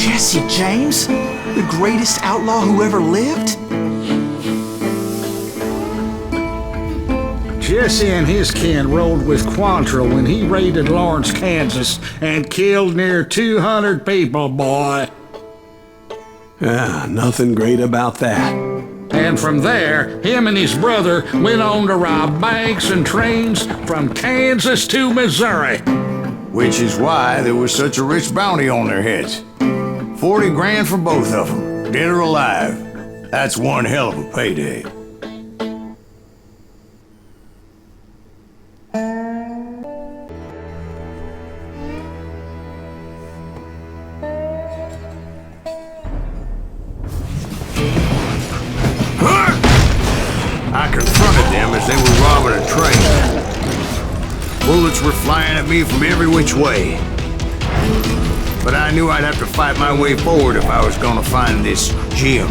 Jesse James? The greatest outlaw who ever lived? Jesse and his kin rode with Quantrill when he raided Lawrence, Kansas, and killed near 200 people, boy. Ah, nothing great about that. And from there, him and his brother went on to rob banks and trains from Kansas to Missouri. Which is why there was such a rich bounty on their heads. 40 grand for both of them, dead or alive. That's one hell of a payday. I confronted them as they were robbing a train. Bullets were flying at me from every which way. But I knew I'd have to fight my way forward if I was gonna find this gem.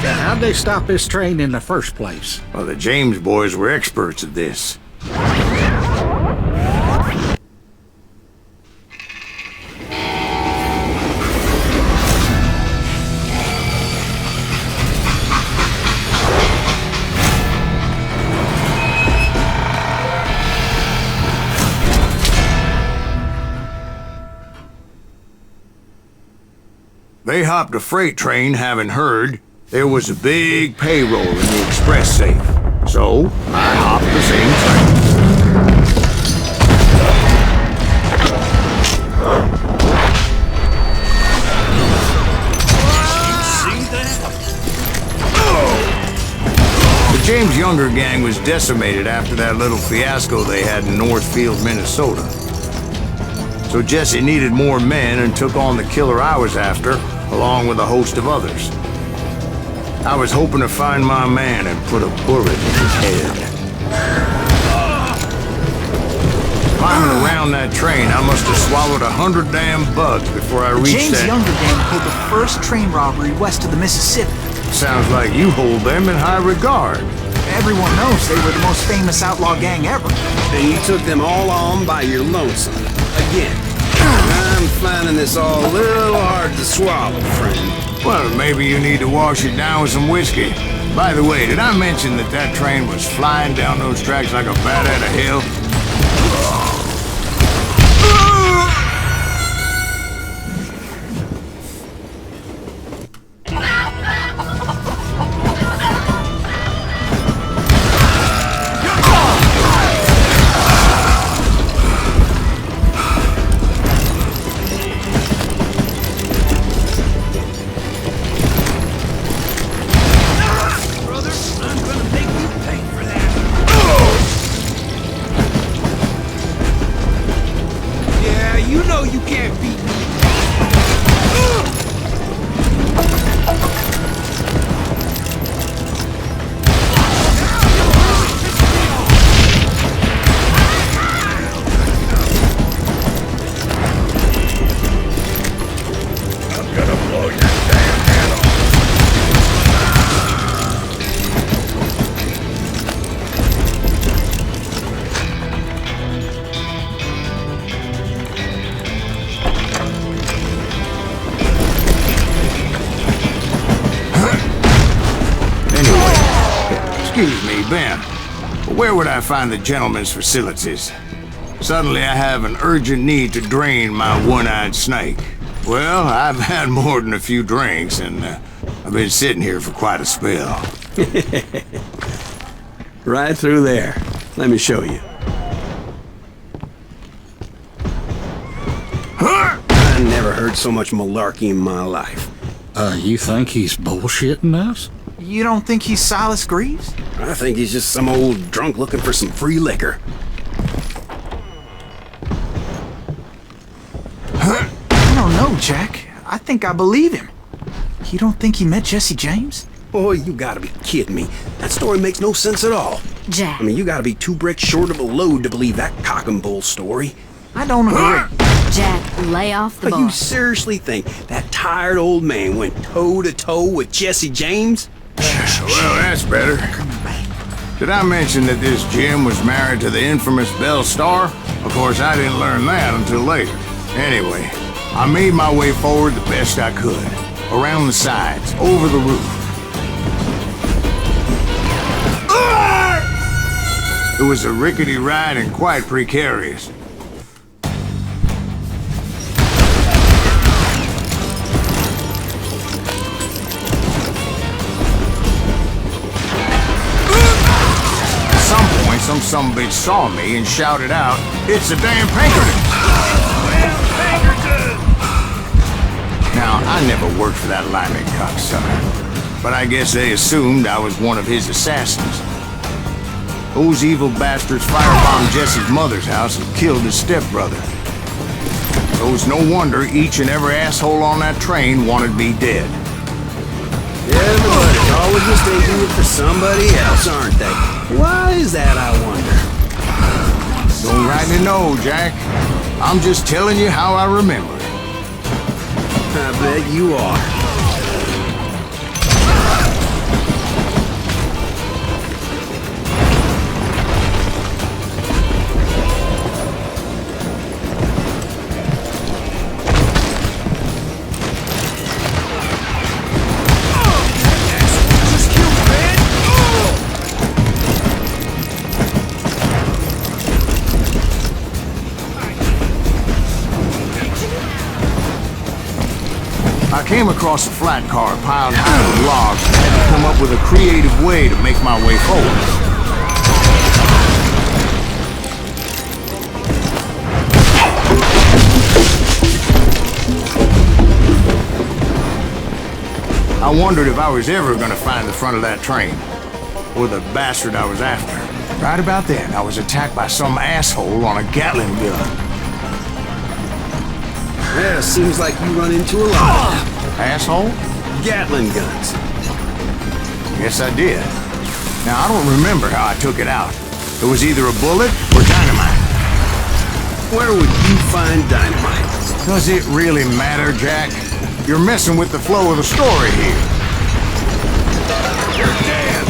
How'd they stop this train in the first place? Well, the James boys were experts at this. They hopped a freight train having heard there was a big payroll in the express safe. So, I hopped the same train. See that? The James Younger gang was decimated after that little fiasco they had in Northfield, Minnesota. So Jesse needed more men and took on the killer I was after, along with a host of others. I was hoping to find my man and put a bullet in his head. Climbing around that train, I must have swallowed 100 damn bugs before I reached James that. Younger gang pulled the first train robbery west of the Mississippi. Sounds like you hold them in high regard. Everyone knows they were the most famous outlaw gang ever. And you took them all on by your lonesome. Again. I'm finding this all a little hard to swallow, friend. Well, maybe you need to wash it down with some whiskey. By the way, did I mention that that train was flying down those tracks like a bat out of hell? Excuse me, Ben. Where would I find the gentleman's facilities? Suddenly I have an urgent need to drain my one-eyed snake. Well, I've had more than a few drinks, and I've been sitting here for quite a spell. Right through there. Let me show you. I never heard so much malarkey in my life. You think he's bullshitting us? You don't think he's Silas Greaves? I think he's just some old drunk looking for some free liquor. I don't know, Jack. I think I believe him. You don't think he met Jesse James? Boy, you gotta be kidding me. That story makes no sense at all. Jack. I mean, you gotta be 2 bricks short of a load to believe that cock and bull story. I don't agree. Jack, lay off the But you bar. seriously think that tired old man went toe-to-toe with Jesse James? Well, that's better. Did I mention that this Jim was married to the infamous Belle Starr? Of course, I didn't learn that until later. Anyway, I made my way forward the best I could. Around the sides, over the roof. It was a rickety ride and quite precarious. Some sumbitch saw me and shouted out, "It's a damn Pinkerton!" Now, I never worked for that limey cocksucker, but I guess they assumed I was one of his assassins. Those evil bastards firebombed Jesse's mother's house and killed his stepbrother. So it's no wonder each and every asshole on that train wanted me dead. Everybody's always mistaking you for somebody else, aren't they? Why is that, I wonder? Don't rightly know, Jack. I'm just telling you how I remember it. I bet you are. I came across a flat car piled high with logs and had to come up with a creative way to make my way forward. I wondered if I was ever going to find the front of that train, or the bastard I was after. Right about then, I was attacked by some asshole on a Gatling gun. Yeah, seems like you run into a lot. Asshole? Gatling guns. Yes, I did. Now, I don't remember how I took it out. It was either a bullet or dynamite. Where would you find dynamite? Does it really matter, Jack? You're messing with the flow of the story here. You're dead!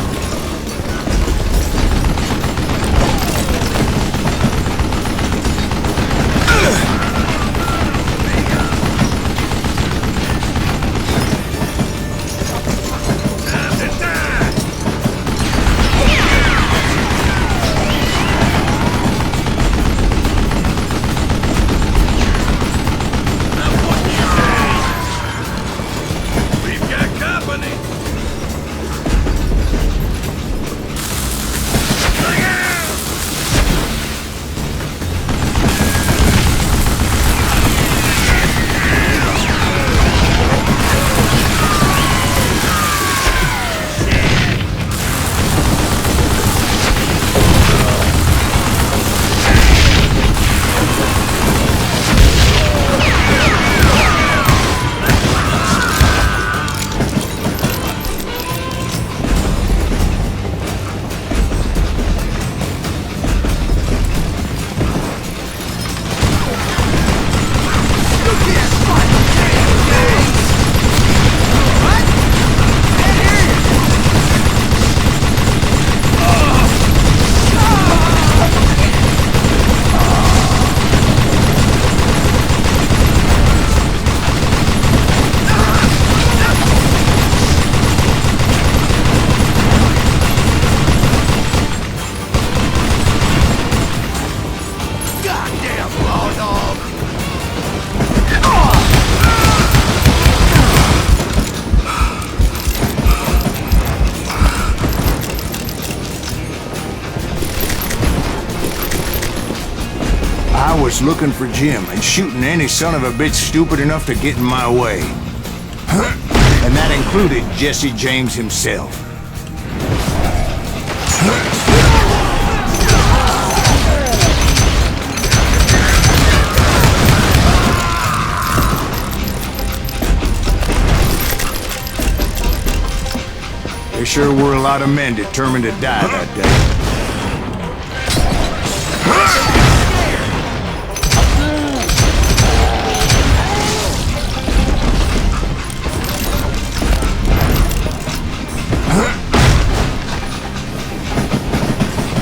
I was looking for Jim and shooting any son of a bitch stupid enough to get in my way. And that included Jesse James himself. sure were a lot of men determined to die that day.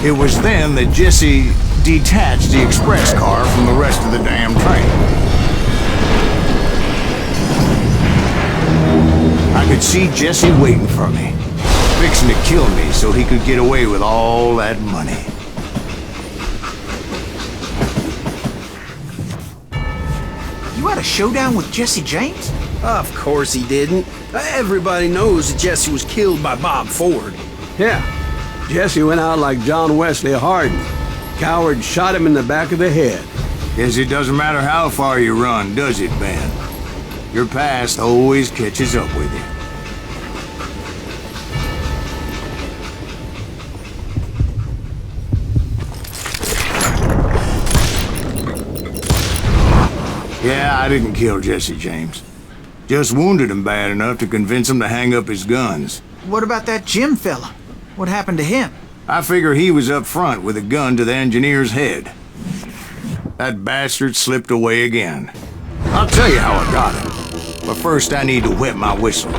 It was then that Jesse detached the express car from the rest of the damn train. I could see Jesse waiting for me, fixing to kill me so he could get away with all that money. You had a showdown with Jesse James? Of course he didn't. Everybody knows that Jesse was killed by Bob Ford. Yeah, Jesse went out like John Wesley Hardin. Coward shot him in the back of the head. Guess it doesn't matter how far you run, does it, Ben? Your past always catches up with you. Yeah, I didn't kill Jesse James. Just wounded him bad enough to convince him to hang up his guns. What about that Jim fella? What happened to him? I figure he was up front with a gun to the engineer's head. That bastard slipped away again. I'll tell you how I got him. But first I need to wet my whistle.